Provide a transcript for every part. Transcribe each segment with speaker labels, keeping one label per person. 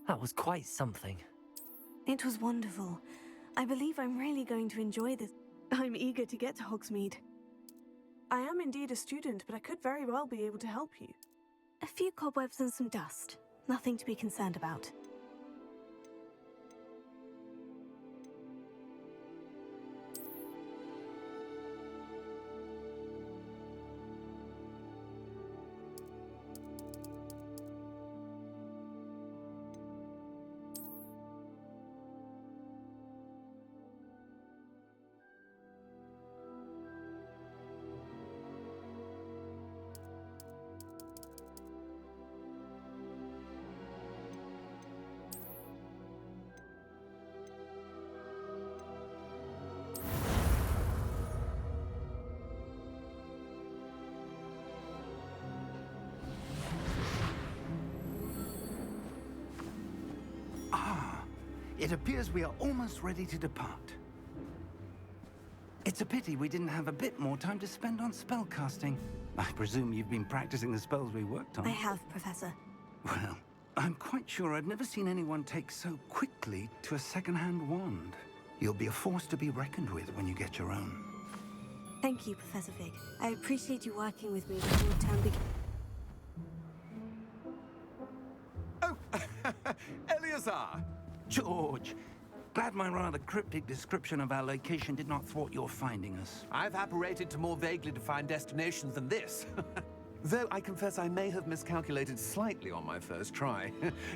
Speaker 1: That was quite something.
Speaker 2: It was wonderful. I believe I'm really going to enjoy this. I'm eager to get to Hogsmeade.
Speaker 3: I am indeed a student, but I could very well be able to help you.
Speaker 2: A few cobwebs and some dust. Nothing to be concerned about.
Speaker 4: It appears we are almost ready to depart. It's a pity we didn't have a bit more time to spend on spellcasting. I presume you've been practicing the spells we worked on.
Speaker 2: I have, Professor.
Speaker 4: Well, I'm quite sure I've never seen anyone take so quickly to a second-hand wand. You'll be a force to be reckoned with when you get your own.
Speaker 2: Thank you, Professor Fig. I appreciate you working with me before term begins.
Speaker 5: Oh, Eleazar!
Speaker 4: George, glad my rather cryptic description of our location did not thwart your finding us.
Speaker 5: I've apparated to more vaguely defined destinations than this. Though I confess I may have miscalculated slightly on my first try.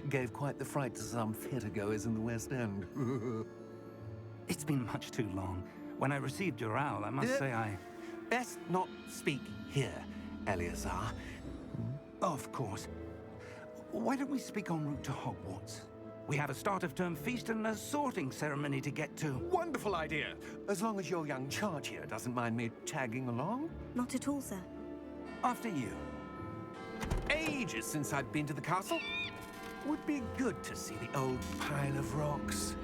Speaker 5: Gave quite the fright to some theatre-goers in the West End.
Speaker 4: It's been much too long. When I received your owl, I must say I...
Speaker 5: Best not speak here, Eleazar.
Speaker 4: Of course. Why don't we speak en route to Hogwarts? We have a start-of-term feast and a sorting ceremony to get to.
Speaker 5: Wonderful idea! As long as your young charge here doesn't mind me tagging along.
Speaker 2: Not at all, sir.
Speaker 4: After you.
Speaker 5: Ages since I've been to the castle. Would be good to see the old pile of rocks.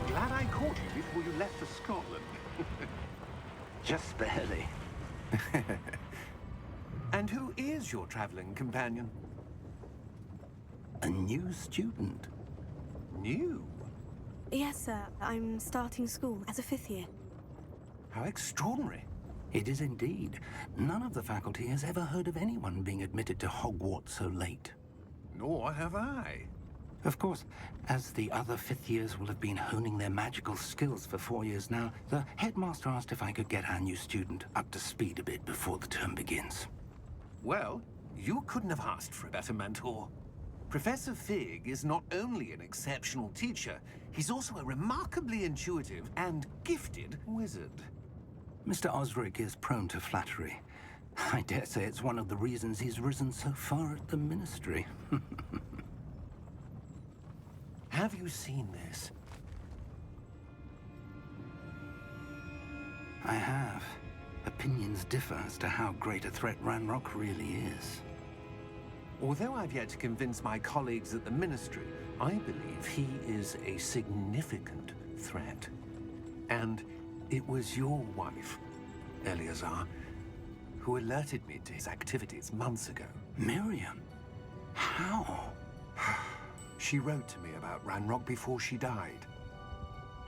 Speaker 5: Glad I caught you before you left for Scotland.
Speaker 4: Just barely.
Speaker 5: And who is your traveling companion?
Speaker 4: A new student.
Speaker 5: New?
Speaker 2: Yes, sir. I'm starting school as a 5th year.
Speaker 5: How extraordinary.
Speaker 4: It is indeed. None of the faculty has ever heard of anyone being admitted to Hogwarts so late.
Speaker 5: Nor have I.
Speaker 4: Of course, as the other 5th years will have been honing their magical skills for 4 years now, the headmaster asked if I could get our new student up to speed a bit before the term begins.
Speaker 5: Well, you couldn't have asked for a better mentor. Professor Fig is not only an exceptional teacher, he's also a remarkably intuitive and gifted wizard.
Speaker 4: Mr. Osric is prone to flattery. I dare say it's one of the reasons he's risen so far at the Ministry.
Speaker 5: Have you seen this?
Speaker 4: I have. Opinions differ as to how great a threat Ranrock really is.
Speaker 5: Although I've yet to convince my colleagues at the Ministry, I believe he is a significant threat. And it was your wife, Eleazar, who alerted me to his activities months ago.
Speaker 4: Miriam? How?
Speaker 5: She wrote to me about Ranrock before she died,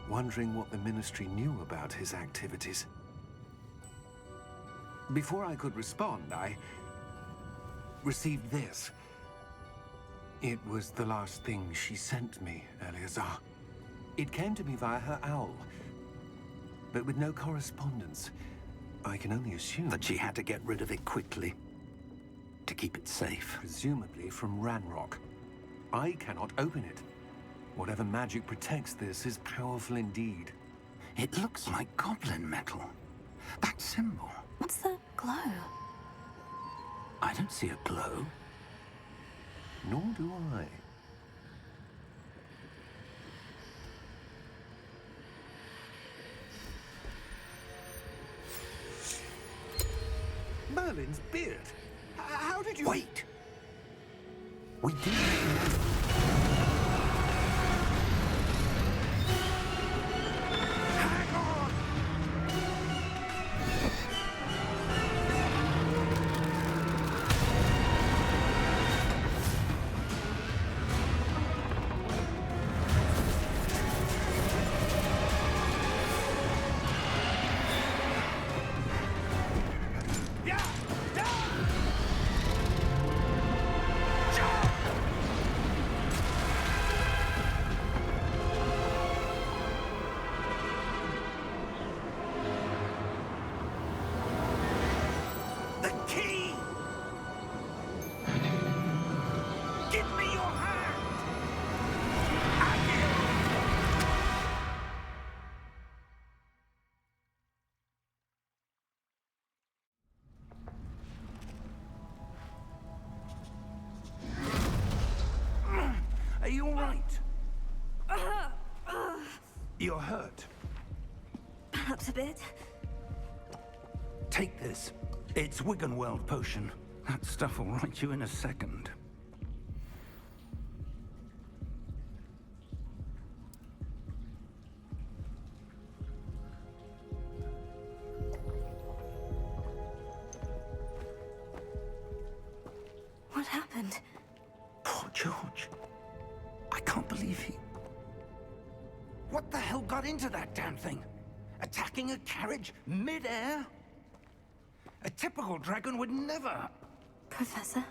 Speaker 5: wondering what the Ministry knew about his activities. Before I could respond, I received this. It was the last thing she sent me, Eleazar. It came to me via her owl, but with no correspondence. I can only assume
Speaker 4: That she had to get rid of it quickly to keep it safe.
Speaker 5: presumably from Ranrock. I cannot open it. Whatever magic protects this is powerful indeed.
Speaker 4: It looks like goblin metal. That symbol.
Speaker 2: What's the glow?
Speaker 4: I don't see a glow.
Speaker 5: Nor do I. Merlin's beard. How did you...
Speaker 4: Wait! We do know. Hang on! The key! Give me your hand! Are you all right? You're hurt.
Speaker 2: Perhaps a bit.
Speaker 4: Take this. It's Wiggenweld potion. That stuff will right you in a second.
Speaker 2: What happened?
Speaker 4: Poor George. I can't believe he... What the hell got into that damn thing? Attacking a carriage mid-air? A typical dragon would never...
Speaker 2: Professor?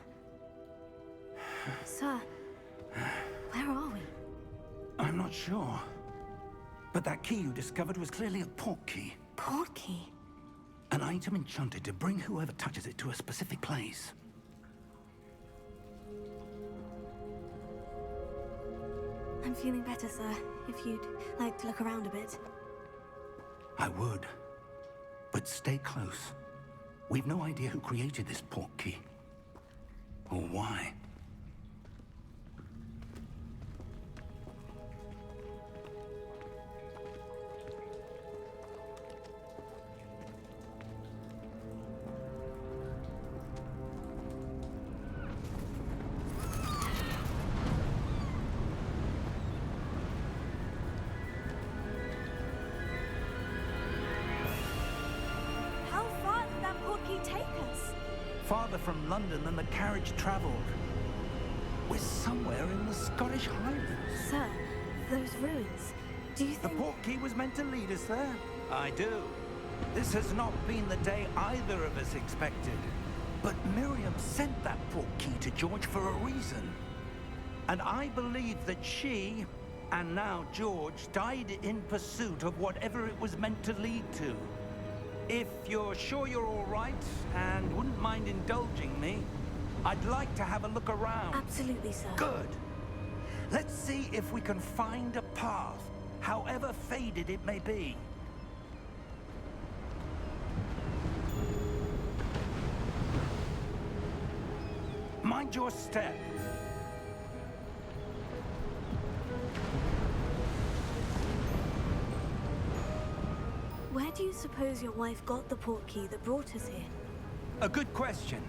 Speaker 2: Sir, where are we?
Speaker 4: I'm not sure. But that key you discovered was clearly a port key.
Speaker 2: Port key?
Speaker 4: An item enchanted to bring whoever touches it to a specific place.
Speaker 2: I'm feeling better, sir. If you'd like to look around a bit.
Speaker 4: I would. But stay close. We've no idea who created this port key. Or why.
Speaker 2: How far did that port key take us?
Speaker 4: Farther from London than the carriage traveled. We're somewhere in the Scottish Highlands.
Speaker 2: Sir, those ruins. Do you
Speaker 4: The
Speaker 2: think...
Speaker 4: port key was meant to lead us there. I do. This has not been the day either of us expected. But Miriam sent that port key to George for a reason. And I believe that she, and now George, died in pursuit of whatever it was meant to lead to. If you're sure you're all right, and wouldn't mind indulging me, I'd like to have a look around.
Speaker 2: Absolutely, sir.
Speaker 4: Good. Let's see if we can find a path, however faded it may be. Mind your step.
Speaker 2: Where do you suppose your wife got the port key that brought us here?
Speaker 4: A good question.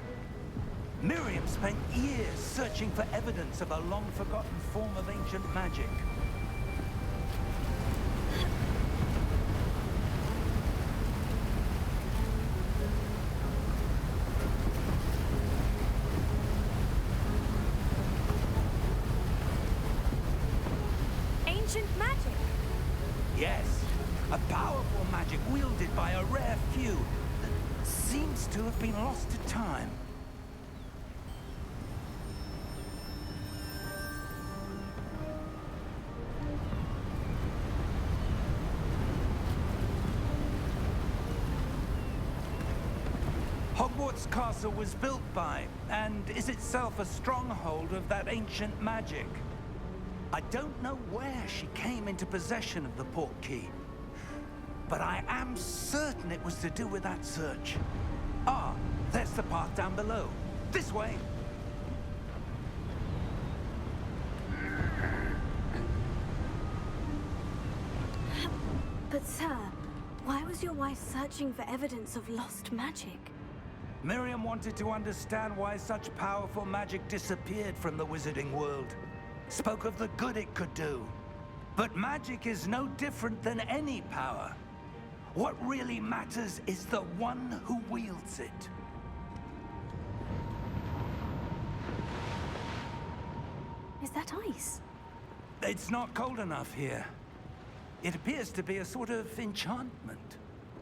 Speaker 4: Miriam spent years searching for evidence of a long-forgotten form of ancient magic.
Speaker 2: Ancient magic?
Speaker 4: Yes, a powerful magic wielded by a rare few that seems to have been lost to time. Hogwarts Castle was built by, and is itself a stronghold of that ancient magic. I don't know where she came into possession of the portkey, but I am certain it was to do with that search. Ah, there's the path down below. This way.
Speaker 2: But sir, why was your wife searching for evidence of lost magic?
Speaker 4: Miriam wanted to understand why such powerful magic disappeared from the wizarding world. Spoke of the good it could do. But magic is no different than any power. What really matters is the one who wields it.
Speaker 2: Is that ice?
Speaker 4: It's not cold enough here. It appears to be a sort of enchantment.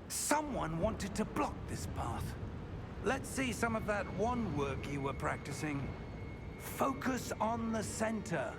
Speaker 4: Someone wanted to block this path. Let's see some of that wand work you were practicing. Focus on the center.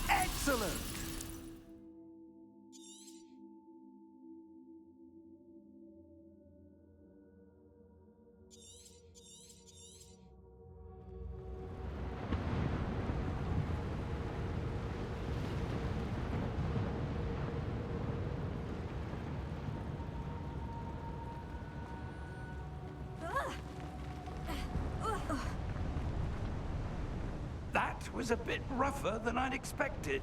Speaker 4: Excellent! That was a bit rougher than I'd expected.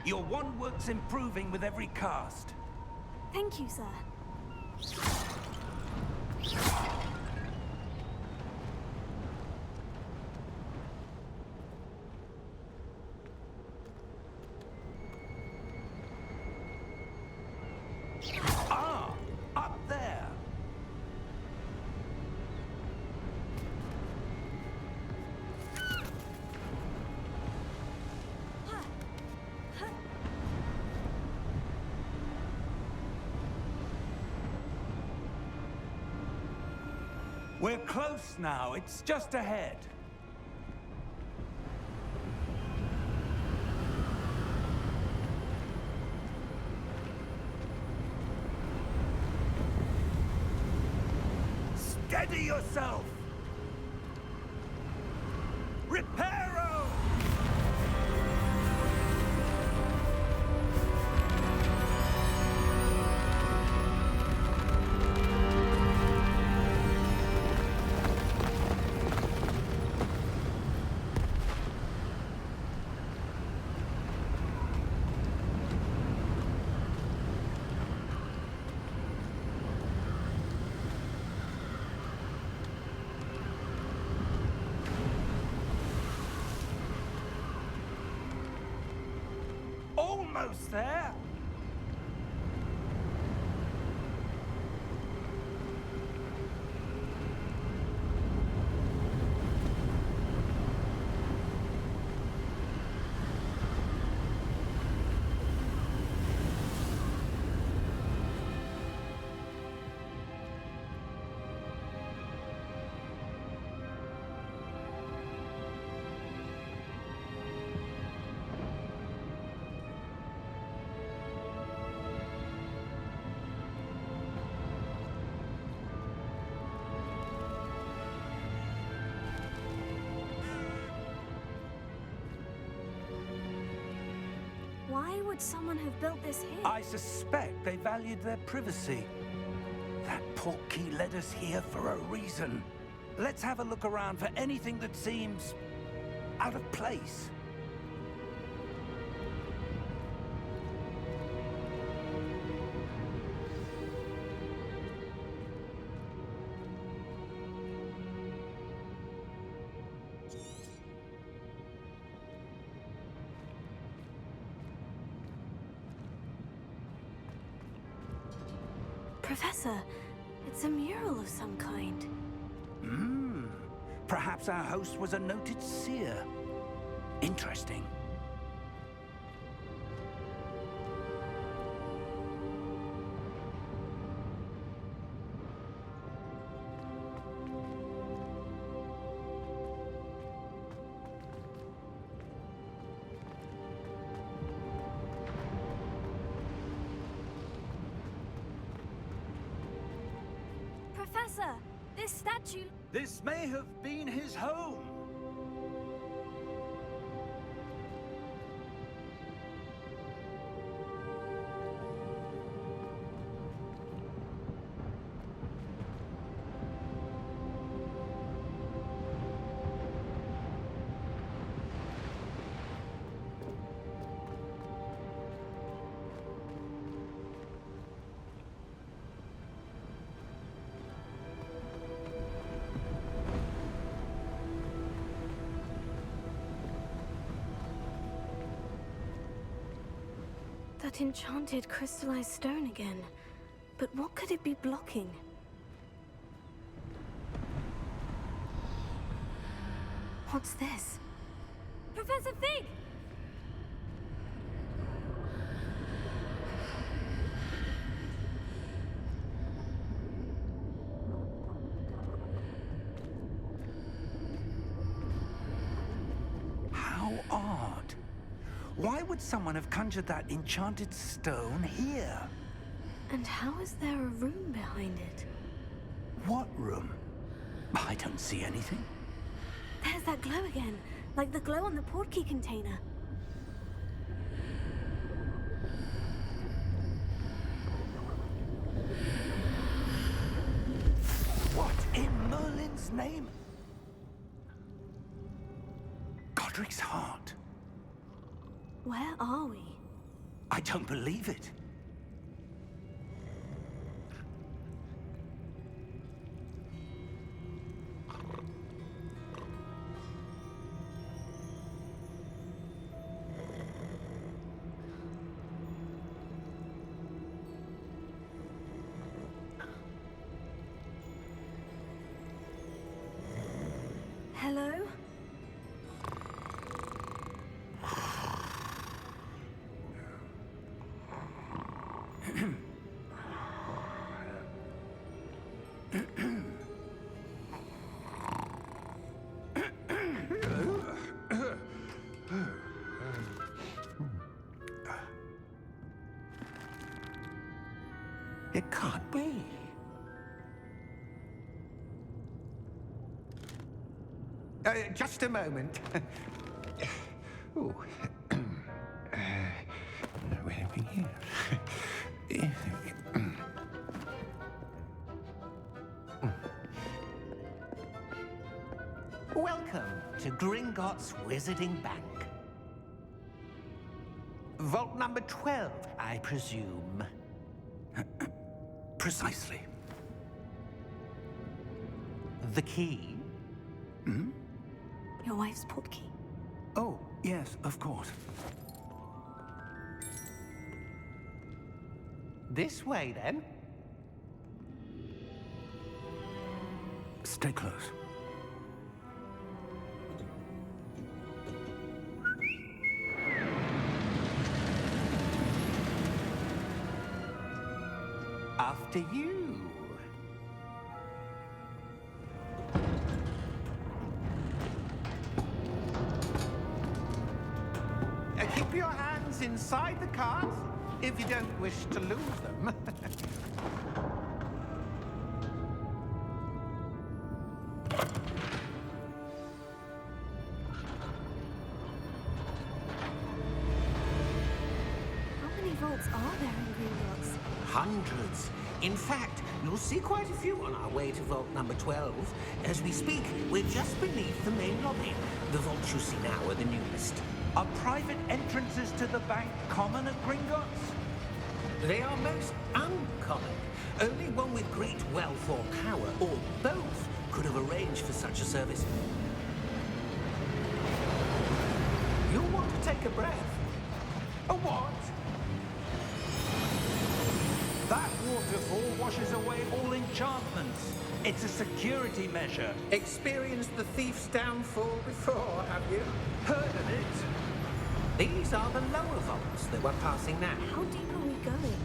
Speaker 4: Your wand work's improving with every cast.
Speaker 2: Thank you, sir.
Speaker 4: Ah, up there. We're close now. It's just ahead. Steady yourself! Reparo! Almost there.
Speaker 2: Why would someone have built this here?
Speaker 4: I suspect they valued their privacy. That portkey led us here for a reason. Let's have a look around for anything that seems out of place.
Speaker 2: Professor, it's a mural of some kind.
Speaker 4: Perhaps our host was a noted seer. Interesting.
Speaker 2: Professor, this statue...
Speaker 4: This may have been his home.
Speaker 2: That enchanted crystallized stone again. But what could it be blocking? What's this? Professor Fig!
Speaker 4: How odd. Why would someone have conjured that enchanted stone here?
Speaker 2: And how is there a room behind it?
Speaker 4: What room? I don't see anything.
Speaker 2: There's that glow again, like the glow on the portkey container.
Speaker 4: What in Merlin's name? Godric's heart.
Speaker 2: Where are we?
Speaker 4: I don't believe it.
Speaker 2: Hello?
Speaker 5: It can't be. Just a moment. Ooh. Where are we here? Welcome to Gringotts Wizarding Bank. Vault number 12, I presume.
Speaker 4: Precisely.
Speaker 5: The key?
Speaker 2: Your wife's portkey.
Speaker 4: Oh, yes, of course.
Speaker 5: This way, then.
Speaker 4: Stay close.
Speaker 5: After you. Keep your hands inside the cart if you don't wish to lose them.
Speaker 2: How many vaults are there in Gringotts?
Speaker 1: Hundreds. In fact, you'll see quite a few on our way to vault number 12. As we speak, we're just beneath the main lobby. The vaults you see now are the newest.
Speaker 4: Are private entrances to the bank common at Gringotts?
Speaker 1: They are most uncommon. Only one with great wealth or power, or both, could have arranged for such a service. You'll want to take a breath.
Speaker 5: A what?
Speaker 4: That waterfall washes away all enchantments. It's a security measure.
Speaker 1: Experienced the thief's downfall before, have you?
Speaker 4: Heard of it?
Speaker 1: These are the lower vaults that we're passing now.
Speaker 2: How deep are we going?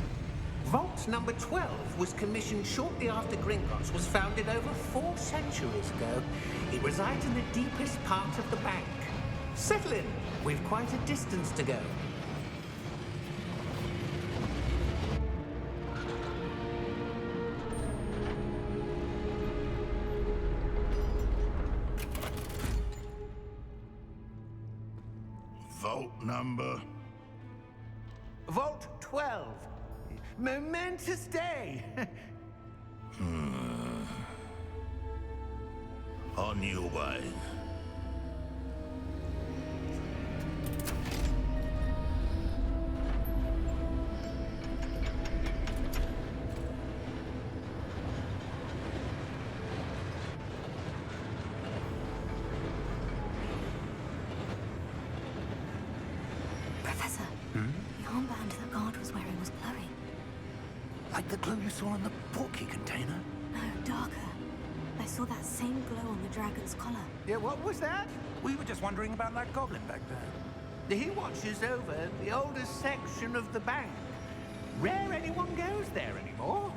Speaker 1: Vault number 12 was commissioned shortly after Gringotts was founded over 4 centuries ago. It resides in the deepest part of the bank. Settle in. We've quite a distance to go.
Speaker 6: Vault number?
Speaker 1: Vault 12. Momentous day.
Speaker 6: On your way.
Speaker 2: Professor, the armband the guard was wearing was glowing.
Speaker 4: Like the glow you saw in the portkey container?
Speaker 2: No, darker. I saw that same glow on the dragon's collar.
Speaker 1: Yeah, what was that?
Speaker 4: We were just wondering about that goblin back there.
Speaker 1: He watches over the oldest section of the bank. Rare anyone goes there anymore.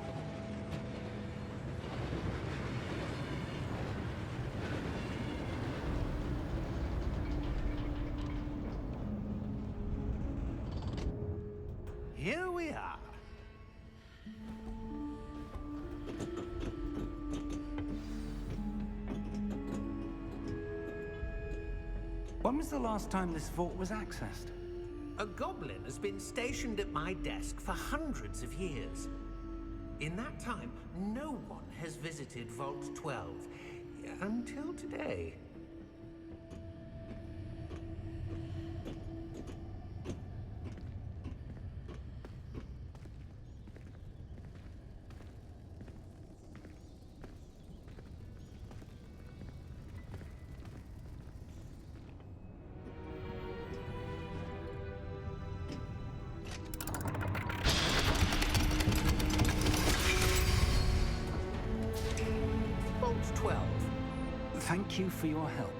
Speaker 1: Here we are.
Speaker 4: When was the last time this vault was accessed?
Speaker 1: A goblin has been stationed at my desk for hundreds of years. In that time, no one has visited Vault 12 until today. Vault 12.
Speaker 4: Thank you for your help.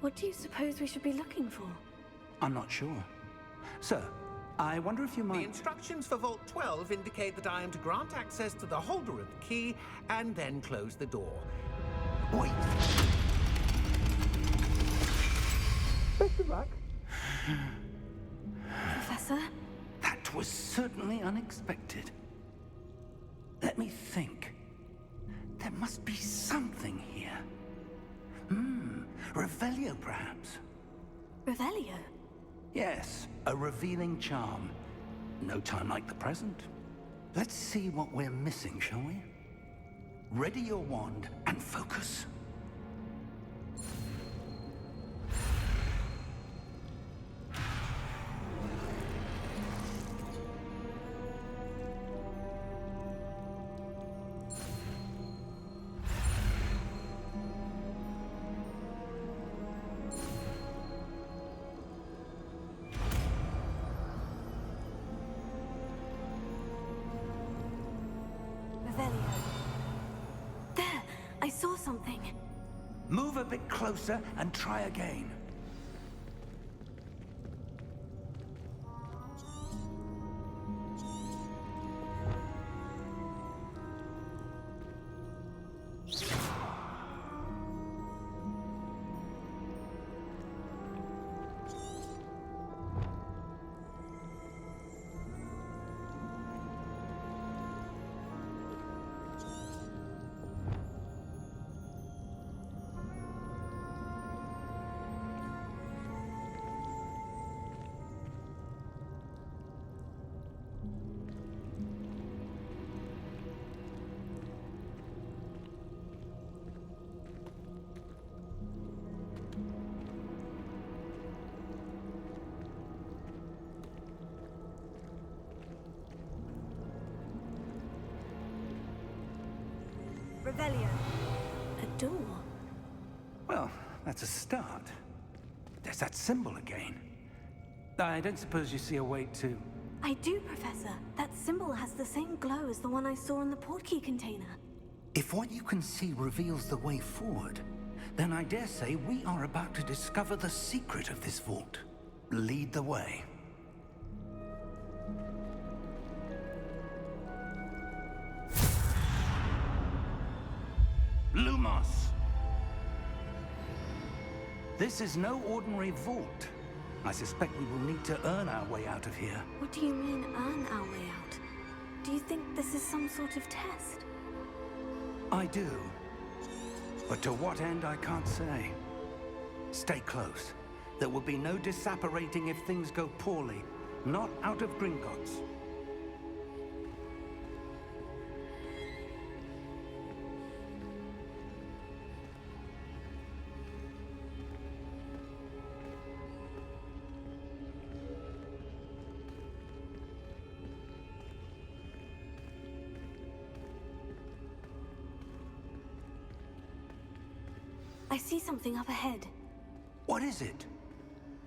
Speaker 2: What do you suppose we should be looking for?
Speaker 4: I'm not sure. Sir, I wonder if you
Speaker 1: The
Speaker 4: might...
Speaker 1: instructions for Vault 12 indicate that I am to grant access to the holder of the key and then close the door.
Speaker 4: Wait!
Speaker 1: Best of luck.
Speaker 2: Professor?
Speaker 4: That was certainly unexpected. Let me think. There must be something here. Revelio, perhaps?
Speaker 2: Revelio?
Speaker 4: Yes, a revealing charm. No time like the present. Let's see what we're missing, shall we? Ready your wand and focus.
Speaker 2: Revelio. There! I saw something.
Speaker 4: Move a bit closer and try again.
Speaker 2: Revelio. A door?
Speaker 4: Well, that's a start. There's that symbol again. I don't suppose you see a way to...
Speaker 2: I do, Professor. That symbol has the same glow as the one I saw in the portkey container.
Speaker 4: If what you can see reveals the way forward, then I dare say we are about to discover the secret of this vault. Lead the way. Lumos! This is no ordinary vault. I suspect we will need to earn our way out of here.
Speaker 2: What do you mean, earn our way out? Do you think this is some sort of test?
Speaker 4: I do. But to what end, I can't say. Stay close. There will be no disapparating if things go poorly. Not out of Gringotts.
Speaker 2: I see something up ahead.
Speaker 4: What is it?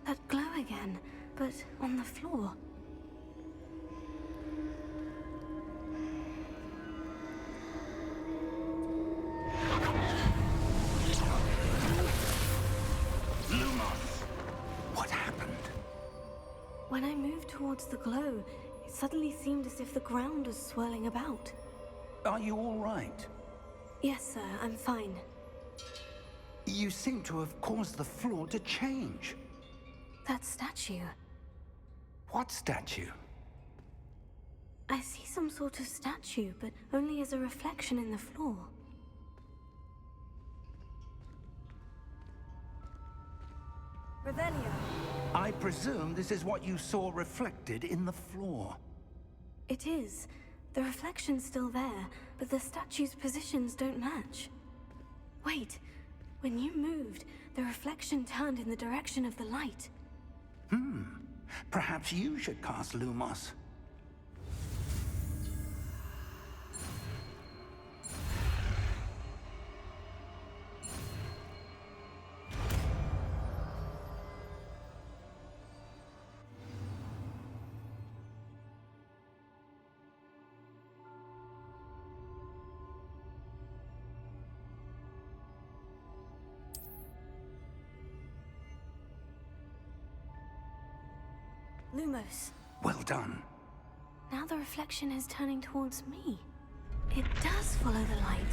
Speaker 2: That glow again, but on the floor.
Speaker 4: Lumos! What happened?
Speaker 2: When I moved towards the glow, it suddenly seemed as if the ground was swirling about.
Speaker 4: Are you all right?
Speaker 2: Yes, sir, I'm fine.
Speaker 4: You seem to have caused the floor to change.
Speaker 2: That statue.
Speaker 4: What statue?
Speaker 2: I see some sort of statue, but only as a reflection in the floor. Revelio.
Speaker 4: I presume this is what you saw reflected in the floor.
Speaker 2: It is. The reflection's still there, but the statue's positions don't match. Wait. When you moved, the reflection turned in the direction of the light.
Speaker 4: Perhaps you should cast Lumos.
Speaker 2: Lumos.
Speaker 4: Well done.
Speaker 2: Now the reflection is turning towards me. It does follow the light.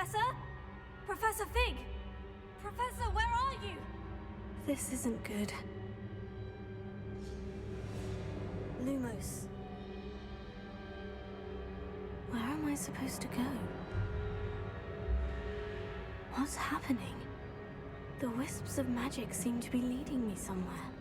Speaker 2: Professor? Professor Fig! Professor, where are you? This isn't good. Lumos. Where am I supposed to go? What's happening? The wisps of magic seem to be leading me somewhere.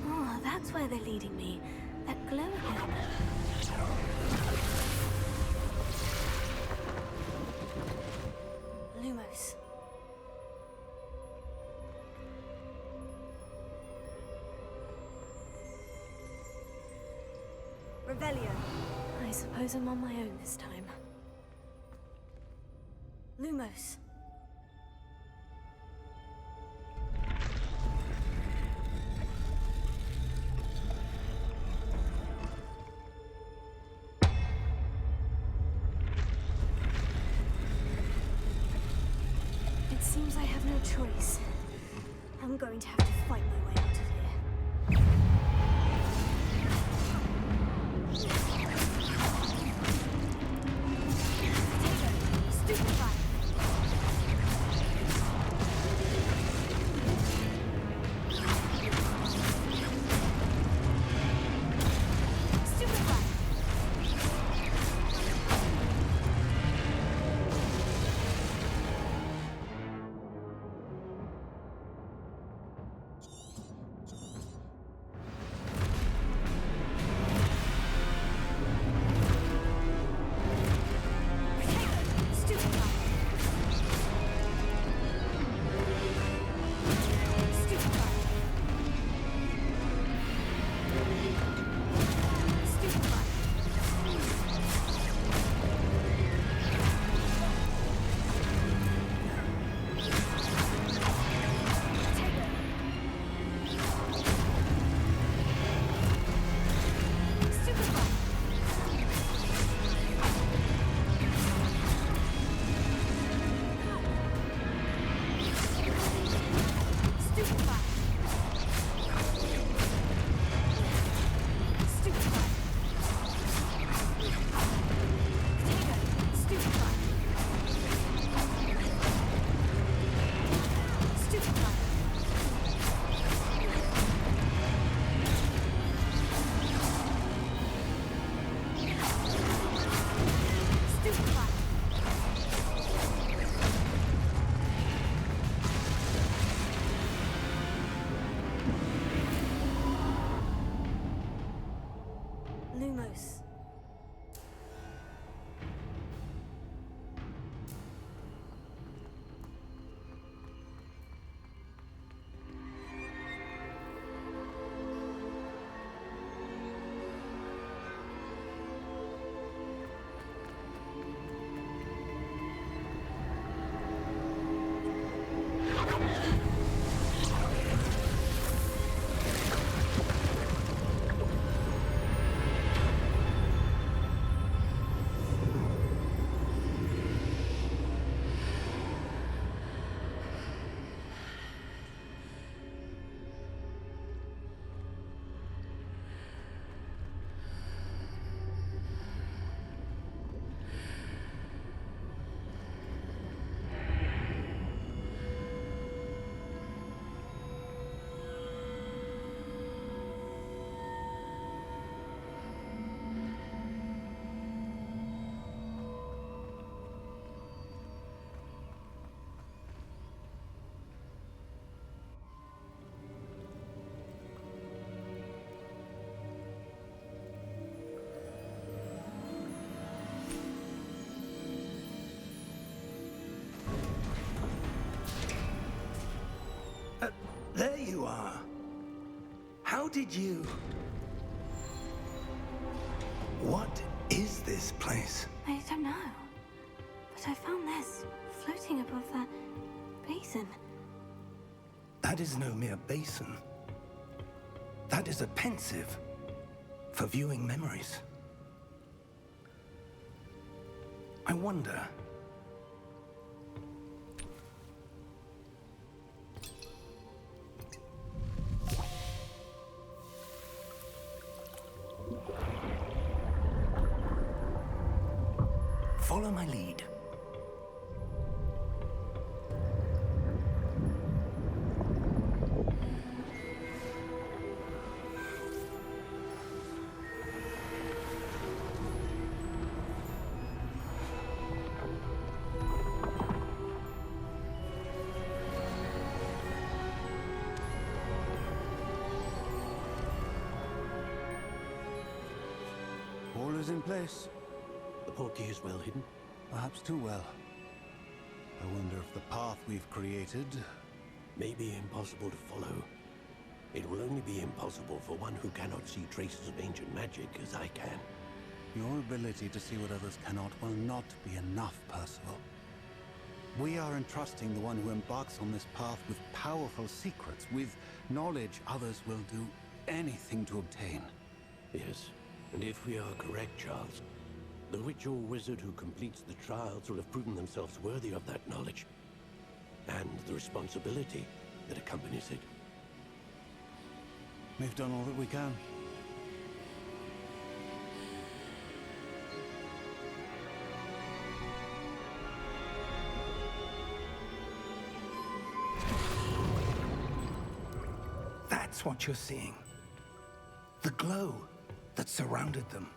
Speaker 2: Oh, that's where they're leading me. That glow again. Lumos. Revelio. I suppose I'm on my own this time. Lumos. It seems I have no choice. I'm going to have to fight my way out of here. Stupefy! Stupefy! Lumos.
Speaker 4: There you are. How did you... What is this place?
Speaker 2: I don't know. But I found this floating above that basin.
Speaker 4: That is no mere basin. That is a pensive for viewing memories. I wonder...
Speaker 7: Follow my lead.
Speaker 8: All is in place.
Speaker 9: The portkey is well hidden.
Speaker 8: Perhaps too well. I wonder if the path we've created...
Speaker 9: May be impossible to follow. It will only be impossible for one who cannot see traces of ancient magic as I can.
Speaker 8: Your ability to see what others cannot will not be enough, Percival. We are entrusting the one who embarks on this path with powerful secrets, with knowledge others will do anything to obtain.
Speaker 9: Yes, and if we are correct, Charles, the witch or wizard who completes the trials will have proven themselves worthy of that knowledge, and the responsibility that accompanies it.
Speaker 8: We've done all that we can.
Speaker 7: That's what you're seeing. The glow that surrounded them.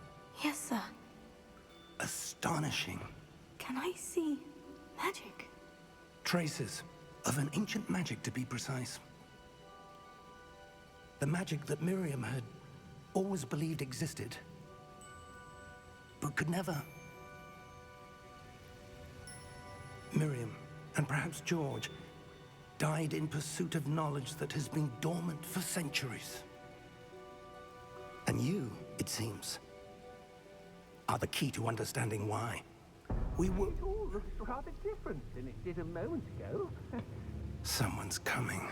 Speaker 2: Yes, sir.
Speaker 7: Astonishing.
Speaker 2: Can I see magic?
Speaker 7: Traces of an ancient magic, to be precise. The magic that Miriam had always believed existed, but could never. Miriam, and perhaps George, died in pursuit of knowledge that has been dormant for centuries. And you, it seems, are the key to understanding why. We were...
Speaker 1: It all looks rather different than it did a moment ago.
Speaker 7: Someone's coming.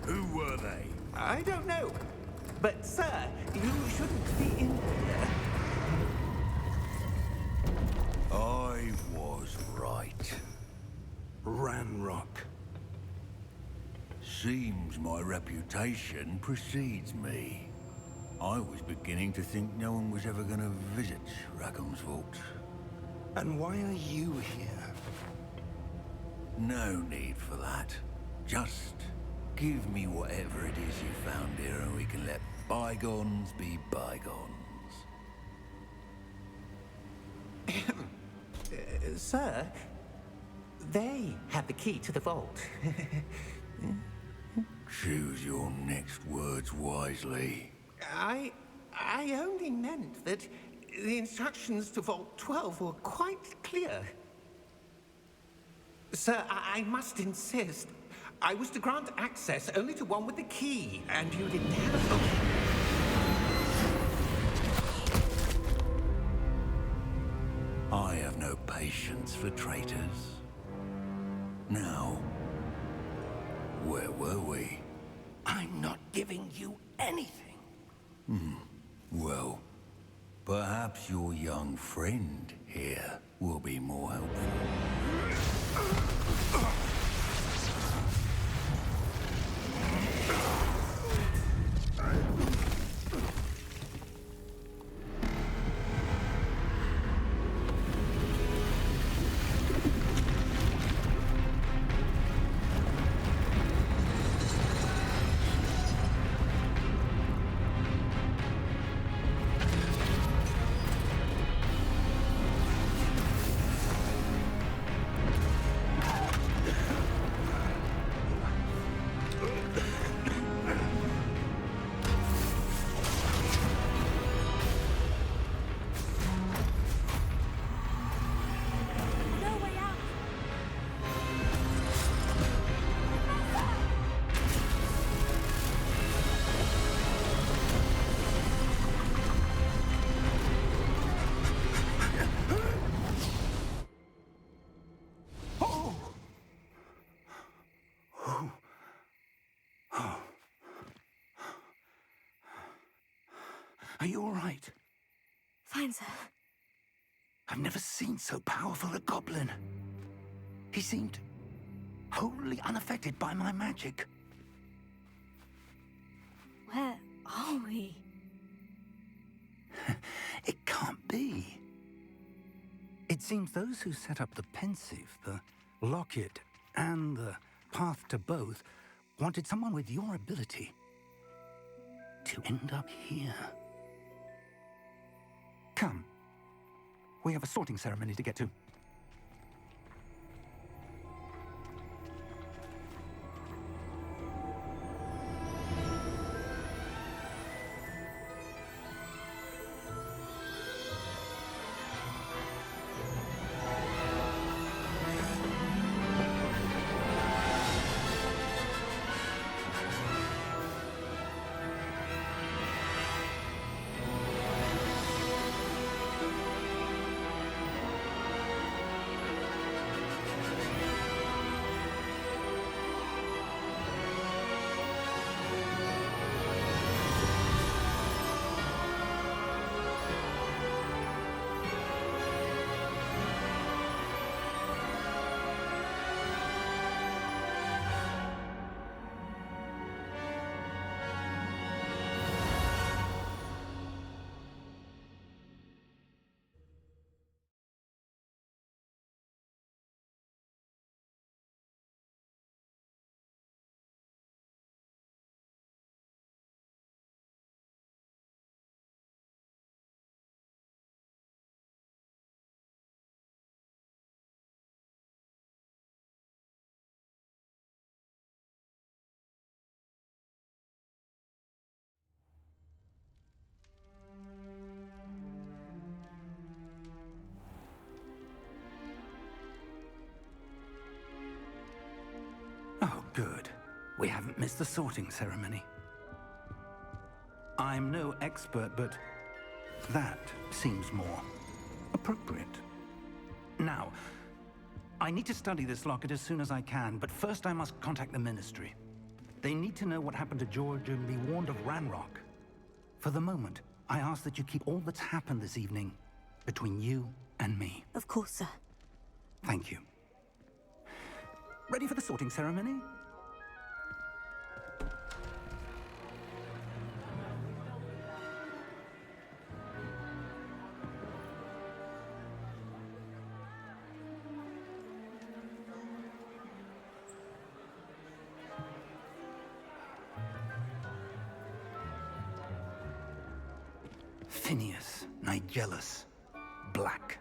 Speaker 6: Who were they?
Speaker 1: I don't know. But, sir, you shouldn't be in here.
Speaker 6: I was right.
Speaker 7: Ranrock.
Speaker 6: Seems my reputation precedes me. I was beginning to think no one was ever going to visit Rackham's vault.
Speaker 7: And why are you here?
Speaker 6: No need for that. Just give me whatever it is you found here and we can let bygones be bygones.
Speaker 1: Sir, they have the key to the vault.
Speaker 6: Choose your next words wisely.
Speaker 1: I only meant that the instructions to Vault 12 were quite clear. Sir, I must insist. I was to grant access only to one with the key, and you didn't have them.
Speaker 6: I have no patience for traitors. Now, where were we?
Speaker 7: I'm not giving you anything.
Speaker 6: Well, perhaps your young friend here will be more helpful.
Speaker 2: No way out!
Speaker 7: Are you all right?
Speaker 2: Fine, sir.
Speaker 7: I've never seen so powerful a goblin. He seemed wholly unaffected by my magic.
Speaker 2: Where are we?
Speaker 7: It can't be. seems those who set up the pensive, the locket, and the path to both wanted someone with your ability to end up here. Come. We have a sorting ceremony to get to. Oh, good. We haven't missed the sorting ceremony. I'm no expert, but that seems more appropriate. Now, I need to study this locket as soon as I can, but first I must contact the Ministry. They need to know what happened to George and be warned of Ranrock. For the moment, I ask that you keep all that's happened this evening between you and me.
Speaker 2: Of course, sir.
Speaker 7: Thank you. Ready for the sorting ceremony? Phineas, Nigellus, Black.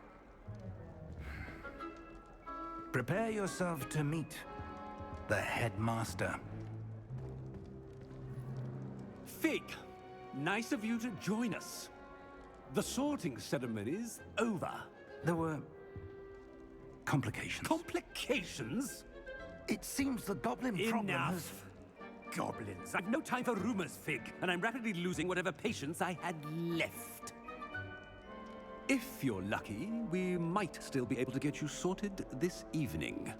Speaker 7: Prepare yourself to meet the headmaster.
Speaker 10: Fig, nice of you to join us. The sorting ceremony's over.
Speaker 7: There were complications.
Speaker 10: Complications?
Speaker 7: It seems the goblin problem has...
Speaker 10: Enough! Goblins. I've no time for rumors, Fig, and I'm rapidly losing whatever patience I had left. If you're lucky, we might still be able to get you sorted this evening.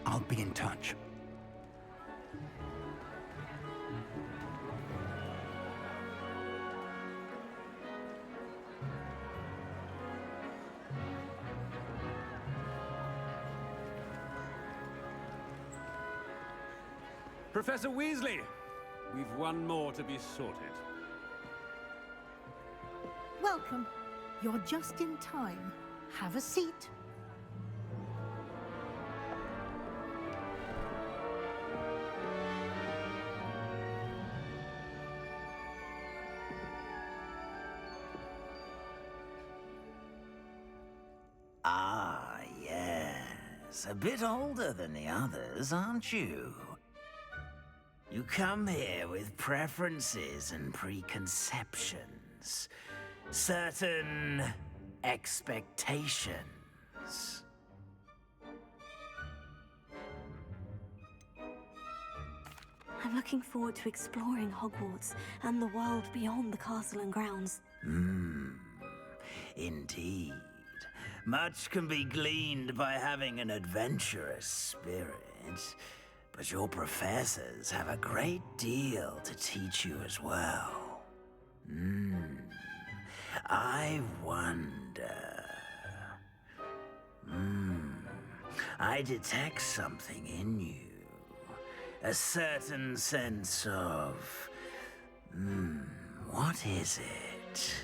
Speaker 7: I'll be in touch.
Speaker 10: Professor Weasley, we've one more to be sorted.
Speaker 11: Welcome. You're just in time. Have a seat.
Speaker 12: Ah, yes. A bit older than the others, aren't you? You come here with preferences and preconceptions. Certain expectations.
Speaker 2: I'm looking forward to exploring Hogwarts and the world beyond the castle and grounds.
Speaker 12: Indeed. Much can be gleaned by having an adventurous spirit. But your professors have a great deal to teach you as well. I wonder... I detect something in you. A certain sense of... what is it?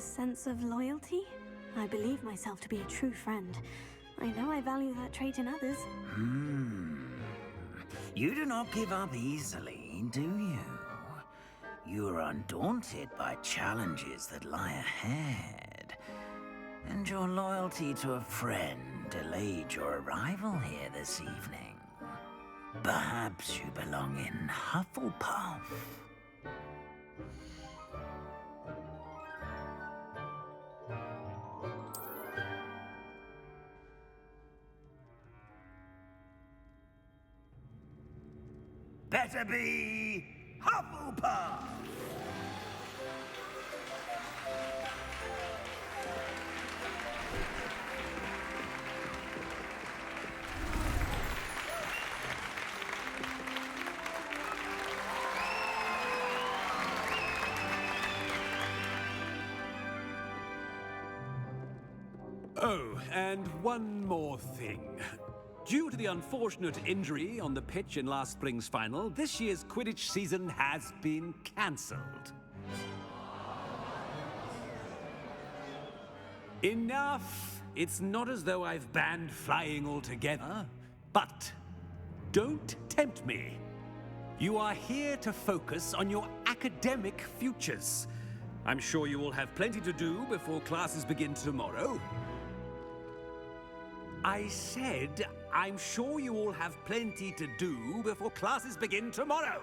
Speaker 2: sense of loyalty. I believe myself to be a true friend. I know I value that trait in others.
Speaker 12: You do not give up easily, do you? You are undaunted by challenges that lie ahead. And your loyalty to a friend delayed your arrival here this evening. Perhaps you belong in Hufflepuff. Better be Hufflepuff!
Speaker 10: Oh, and one more thing. Due to the unfortunate injury on the pitch in last spring's final, this year's Quidditch season has been cancelled. Enough! It's not as though I've banned flying altogether, but don't tempt me. You are here to focus on your academic futures. I'm sure you will have plenty to do before classes begin tomorrow. I said, I'm sure you all have plenty to do before classes begin tomorrow.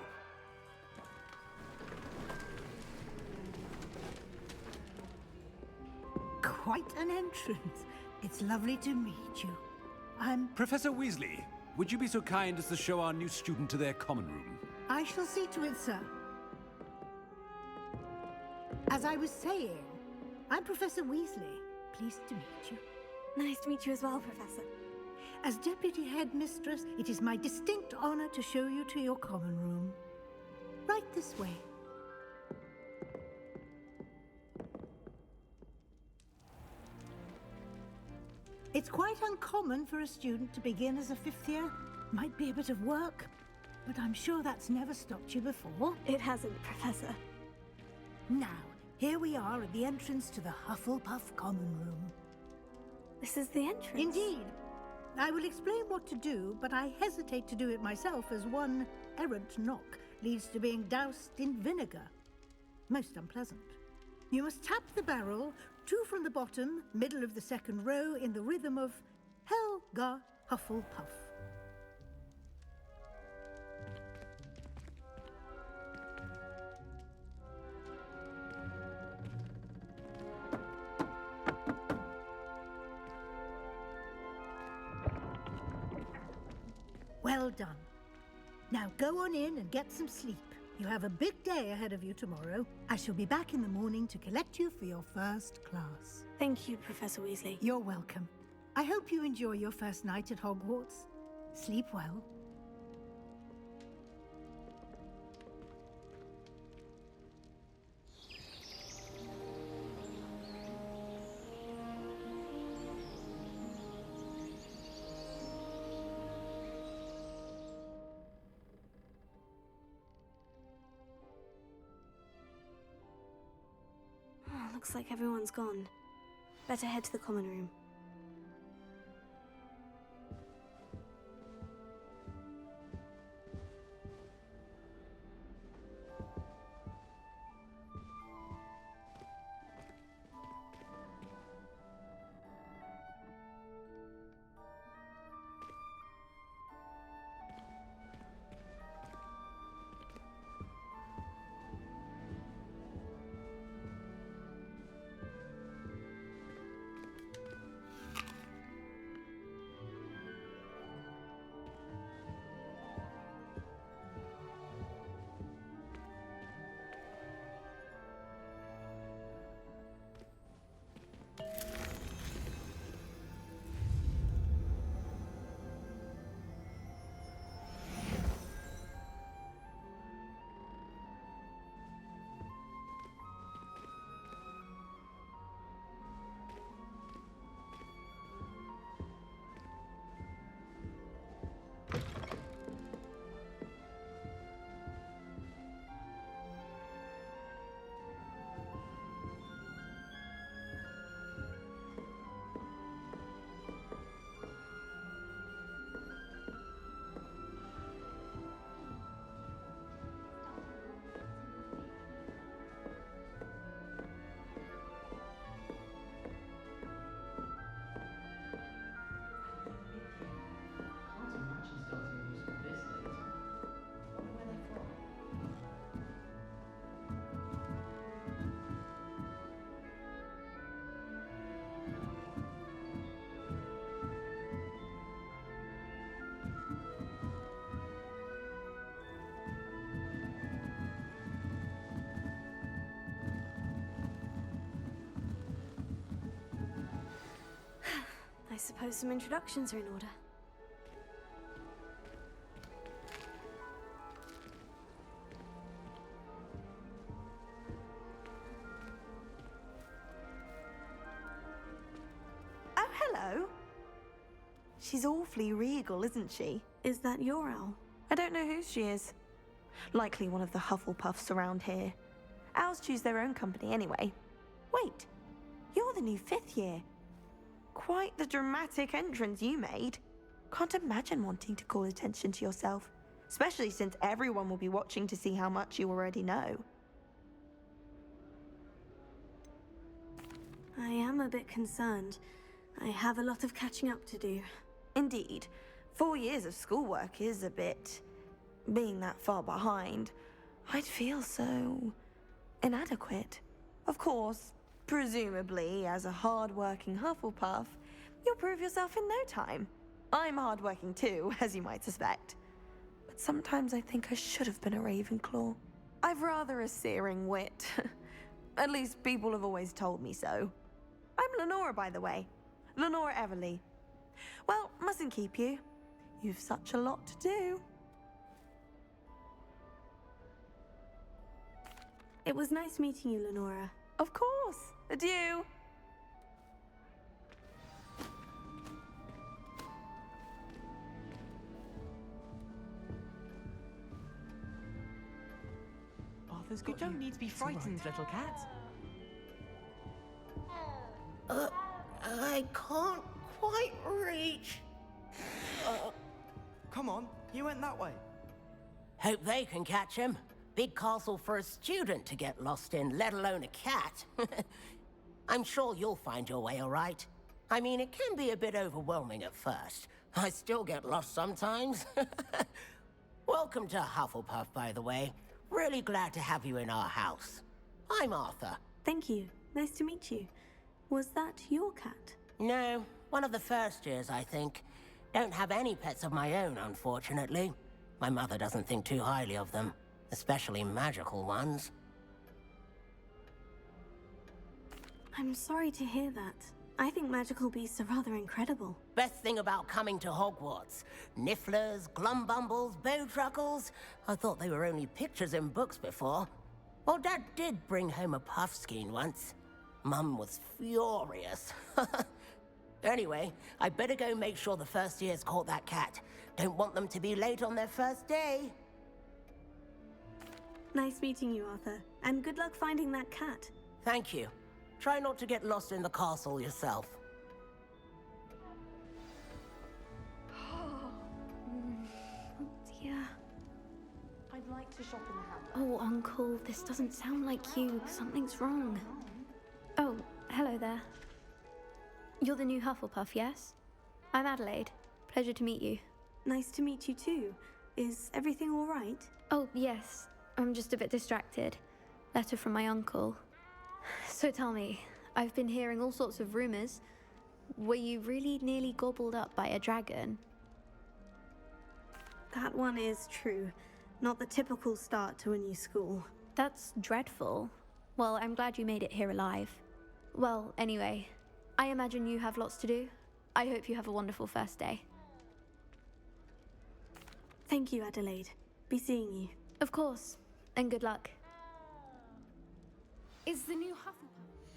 Speaker 11: Quite an entrance. It's lovely to meet you. I'm...
Speaker 10: Professor Weasley, would you be so kind as to show our new student to their common room?
Speaker 11: I shall see to it, sir. As I was saying, I'm Professor Weasley. Pleased to meet you.
Speaker 2: Nice to meet you as well, Professor.
Speaker 11: As Deputy Headmistress, it is my distinct honor to show you to your common room. Right this way. It's quite uncommon for a student to begin as a fifth year. Might be a bit of work, but I'm sure that's never stopped you before.
Speaker 2: It hasn't, Professor.
Speaker 11: Now, here we are at the entrance to the Hufflepuff common room.
Speaker 2: This is the entrance?
Speaker 11: Indeed. I will explain what to do, but I hesitate to do it myself as one errant knock leads to being doused in vinegar. Most unpleasant. You must tap the barrel, 2 from the bottom, middle of the second row, in the rhythm of Helga Hufflepuff. Well done. Now go on in and get some sleep. You have a big day ahead of you tomorrow. I shall be back in the morning to collect you for your first class.
Speaker 2: Thank you, Professor Weasley.
Speaker 11: You're welcome. I hope you enjoy your first night at Hogwarts. Sleep well.
Speaker 2: Looks like everyone's gone. Better head to the common room. suppose some introductions are in order.
Speaker 3: Oh, hello. She's awfully regal, isn't she?
Speaker 2: Is that your owl?
Speaker 3: I don't know who she is. Likely one of the Hufflepuffs around here. Owls choose their own company anyway. Wait, you're the new 5th year. Quite the dramatic entrance you made. Can't imagine wanting to call attention to yourself, especially since everyone will be watching to see how much you already know.
Speaker 2: I am a bit concerned. I have a lot of catching up to do.
Speaker 3: Indeed, 4 years of schoolwork is a bit... Being that far behind, I'd feel so... inadequate. Of course, presumably, as a hard-working Hufflepuff, you'll prove yourself in no time. I'm hard-working too, as you might suspect. But sometimes I think I should have been a Ravenclaw. I've rather a searing wit. At least people have always told me so. I'm Lenora, by the way. Lenora Everly. Well, mustn't keep you. You've such a lot to do.
Speaker 2: It was nice meeting you, Lenora.
Speaker 3: Of course. Adieu.
Speaker 13: Arthur's got you. Don't need to be frightened, little cat.
Speaker 1: I can't quite reach.
Speaker 13: Come on, you went that way.
Speaker 14: Hope they can catch him. Big castle for a student to get lost in, let alone a cat. I'm sure you'll find your way all right. I mean, it can be a bit overwhelming at first. I still get lost sometimes. Welcome to Hufflepuff, by the way. Really glad to have you in our house. I'm Arthur.
Speaker 2: Thank you. Nice to meet you. Was that your cat?
Speaker 14: No, one of the first years, I think. Don't have any pets of my own, unfortunately. My mother doesn't think too highly of them. Especially magical ones.
Speaker 2: I'm sorry to hear that. I think magical beasts are rather incredible.
Speaker 14: Best thing about coming to Hogwarts. Nifflers, glumbumbles, bowtruckles. I thought they were only pictures in books before. Well, Dad did bring home a puffskein once. Mum was furious. Anyway, I better go make sure the first years caught that cat. Don't want them to be late on their first day.
Speaker 2: Nice meeting you, Arthur. And good luck finding that cat.
Speaker 14: Thank you. Try not to get lost in the castle yourself.
Speaker 2: Oh, dear.
Speaker 3: I'd like to shop in the house.
Speaker 2: Oh, Uncle, this doesn't sound like you. Something's wrong. Oh, hello there. You're the new Hufflepuff, yes? I'm Adelaide. Pleasure to meet you. Nice to meet you too. Is everything all right? Oh, yes. I'm just a bit distracted. Letter from my uncle. So tell me, I've been hearing all sorts of rumors. Were you really nearly gobbled up by a dragon? That one is true. Not the typical start to a new school. That's dreadful. Well, I'm glad you made it here alive. Well, anyway, I imagine you have lots to do. I hope you have a wonderful first day. Thank you, Adelaide. Be seeing you. Of course. And good luck. Is the new Hufflepuff...